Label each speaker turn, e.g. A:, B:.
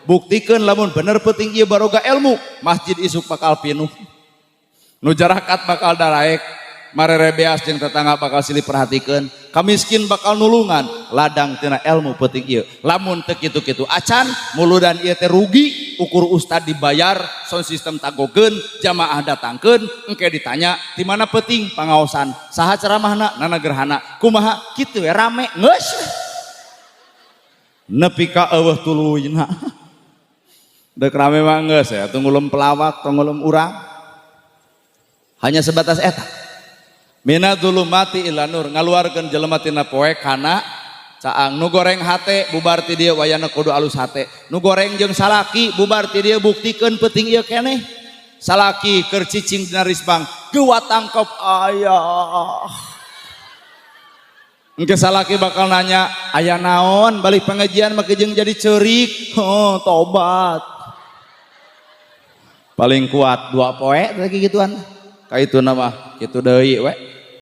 A: buktikan lamun bener penting ieu baroga ilmu masjid isuk bakal pinuh nu jarakat bakal daraek marerebeas jeung tetangga bakal silih perhatikeun kamiskin bakal nulungan ladang tina ilmu penting ieu lamun teu kitu-kitu acan muludan ieu teh rugi ukur ustad dibayar sound system tagokeun jamaah datangkeun engke ditanya di mana penting pangaosan saha ceramahna nana gerhana kumaha kitu we rame geus nepi ka eueuh tuluyna dek rame mah geus ya tunggulum pelawak tunggulum urang hanya sebatas eta mina zulumati ila nur ngaluarkeun jelema tina poe kana caang nu goreng hate bubar ti dieu wayana kudu alus hate nu goreng jeung salaki bubar ti dieu buktikeun penting ieu keneh salaki keur cicing dina risbang geua tangkep aya engke salaki bakal nanya aya naon balik pengajian make jeung jadi ceurik tobat paling kuat 2 poe lagi gituan ka itu nama kitu deui we